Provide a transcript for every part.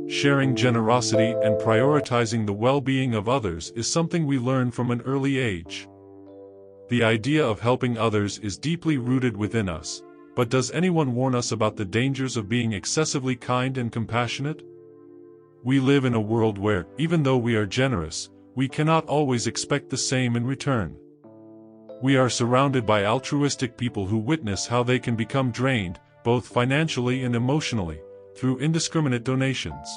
Sharing generosity and prioritizing the well-being of others is something we learn from an early age. The idea of helping others is deeply rooted within us, but does anyone warn us about the dangers of being excessively kind and compassionate? We live in a world where, even though we are generous, we cannot always expect the same in return. We are surrounded by altruistic people who witness how they can become drained, both financially and emotionally, through indiscriminate donations.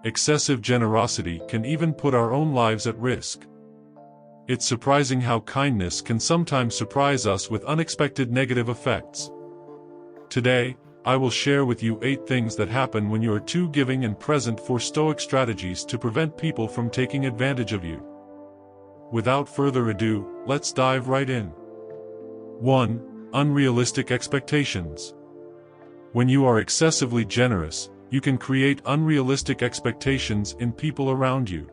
Excessive generosity can even put our own lives at risk. It's surprising how kindness can sometimes surprise us with unexpected negative effects. Today, I will share with you 8 things that happen when you are too giving and present for Stoic strategies to prevent people from taking advantage of you. Without further ado, let's dive right in. 1. Unrealistic expectations. When you are excessively generous, you can create unrealistic expectations in people around you.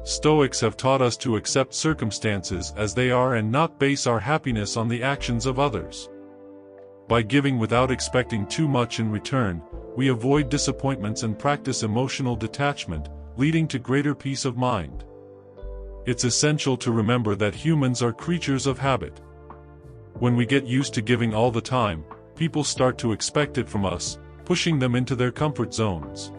Stoics have taught us to accept circumstances as they are and not base our happiness on the actions of others. By giving without expecting too much in return, we avoid disappointments and practice emotional detachment, leading to greater peace of mind. It's essential to remember that humans are creatures of habit. When we get used to giving all the time, people start to expect it from us, pushing them into their comfort zones.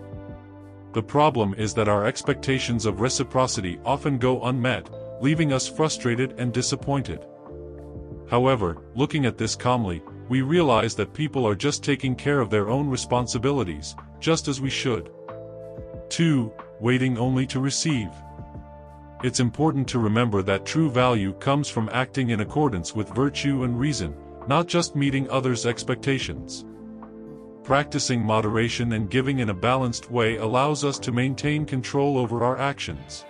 The problem is that our expectations of reciprocity often go unmet, leaving us frustrated and disappointed. However, looking at this calmly, we realize that people are just taking care of their own responsibilities, just as we should. 2. Waiting only to receive. It's important to remember that true value comes from acting in accordance with virtue and reason, not just meeting others' expectations. Practicing moderation and giving in a balanced way allows us to maintain control over our actions.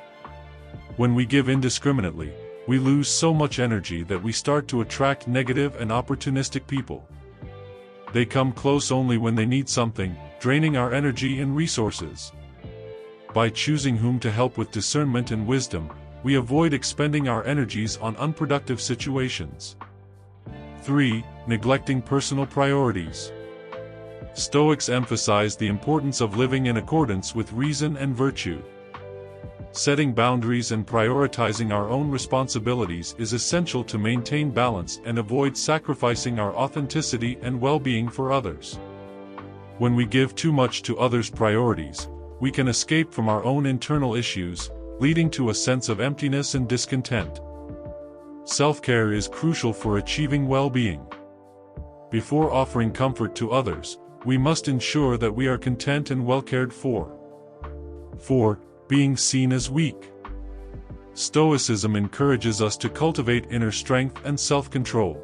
When we give indiscriminately, we lose so much energy that we start to attract negative and opportunistic people. They come close only when they need something, draining our energy and resources. By choosing whom to help with discernment and wisdom, we avoid expending our energies on unproductive situations. 3. Neglecting personal priorities. Stoics emphasize the importance of living in accordance with reason and virtue. Setting boundaries and prioritizing our own responsibilities is essential to maintain balance and avoid sacrificing our authenticity and well-being for others. When we give too much to others' priorities, we can escape from our own internal issues, leading to a sense of emptiness and discontent. Self-care is crucial for achieving well-being. Before offering comfort to others, we must ensure that we are content and well cared for. 4. Being seen as weak. Stoicism encourages us to cultivate inner strength and self-control.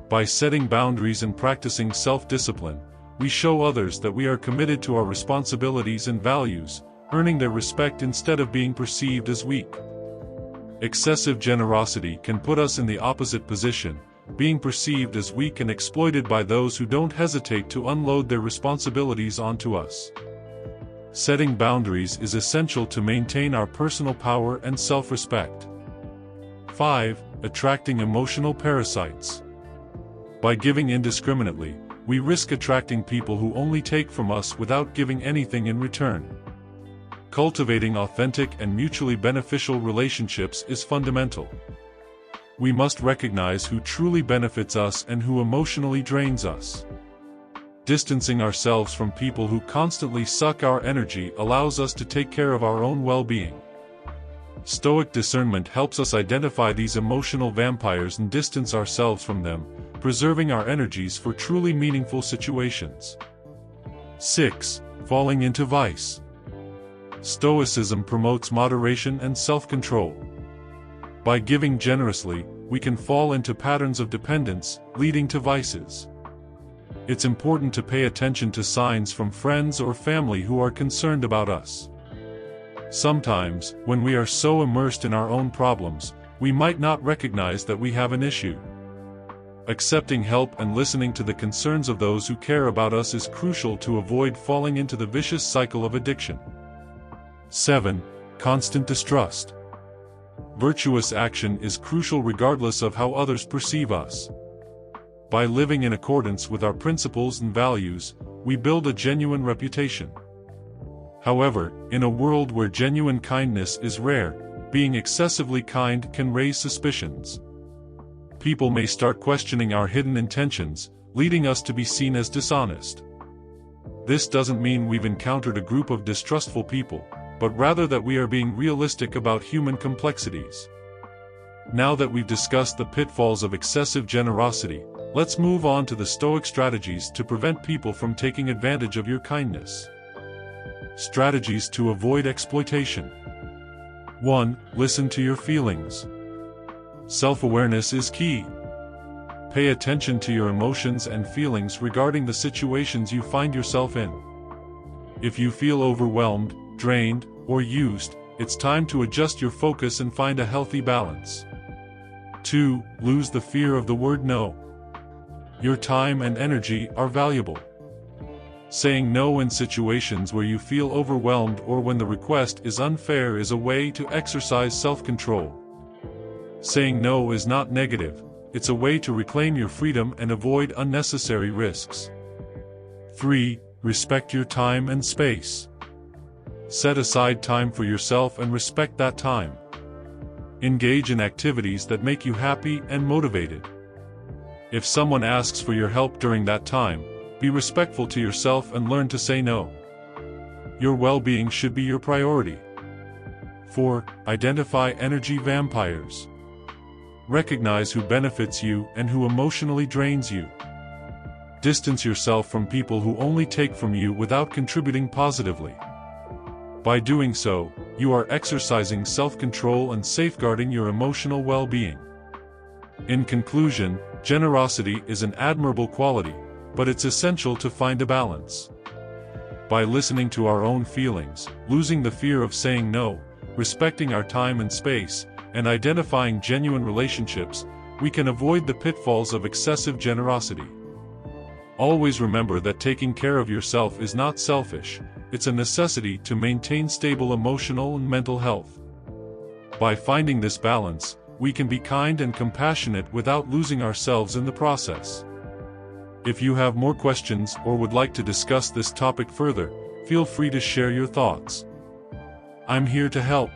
By setting boundaries and practicing self-discipline, we show others that we are committed to our responsibilities and values, earning their respect instead of being perceived as weak. Excessive generosity can put us in the opposite position, being perceived as weak and exploited by those who don't hesitate to unload their responsibilities onto us. Setting boundaries is essential to maintain our personal power and self-respect. 5. Attracting emotional parasites. By giving indiscriminately, we risk attracting people who only take from us without giving anything in return. Cultivating authentic and mutually beneficial relationships is fundamental. We must recognize who truly benefits us and who emotionally drains us. Distancing ourselves from people who constantly suck our energy allows us to take care of our own well-being. Stoic discernment helps us identify these emotional vampires and distance ourselves from them, preserving our energies for truly meaningful situations. 6. Falling into vice. Stoicism promotes moderation and self-control. By giving generously, we can fall into patterns of dependence, leading to vices. It's important to pay attention to signs from friends or family who are concerned about us. Sometimes, when we are so immersed in our own problems, we might not recognize that we have an issue. Accepting help and listening to the concerns of those who care about us is crucial to avoid falling into the vicious cycle of addiction. 7. Constant distrust. Virtuous action is crucial regardless of how others perceive us. By living in accordance with our principles and values, we build a genuine reputation. However, in a world where genuine kindness is rare, being excessively kind can raise suspicions. People may start questioning our hidden intentions, leading us to be seen as dishonest. This doesn't mean we've encountered a group of distrustful people, but rather that we are being realistic about human complexities. Now that we've discussed the pitfalls of excessive generosity, let's move on to the Stoic strategies to prevent people from taking advantage of your kindness. Strategies to avoid exploitation. 1. Listen to your feelings. Self-awareness is key. Pay attention to your emotions and feelings regarding the situations you find yourself in. If you feel overwhelmed, drained, or used, it's time to adjust your focus and find a healthy balance. 2. Lose the fear of the word no. Your time and energy are valuable. Saying no in situations where you feel overwhelmed or when the request is unfair is a way to exercise self-control. Saying no is not negative, it's a way to reclaim your freedom and avoid unnecessary risks. 3. Respect your time and space. Set aside time for yourself and respect that time. Engage in activities that make you happy and motivated. If someone asks for your help during that time, be respectful to yourself and learn to say no. Your well-being should be your priority. 4. Identify energy vampires. Recognize who benefits you and who emotionally drains you. Distance yourself from people who only take from you without contributing positively. By doing so, you are exercising self-control and safeguarding your emotional well-being. In conclusion, generosity is an admirable quality, but it's essential to find a balance. By listening to our own feelings, losing the fear of saying no, respecting our time and space, and identifying genuine relationships, we can avoid the pitfalls of excessive generosity. Always remember that taking care of yourself is not selfish, it's a necessity to maintain stable emotional and mental health. By finding this balance, we can be kind and compassionate without losing ourselves in the process. If you have more questions or would like to discuss this topic further, feel free to share your thoughts. I'm here to help.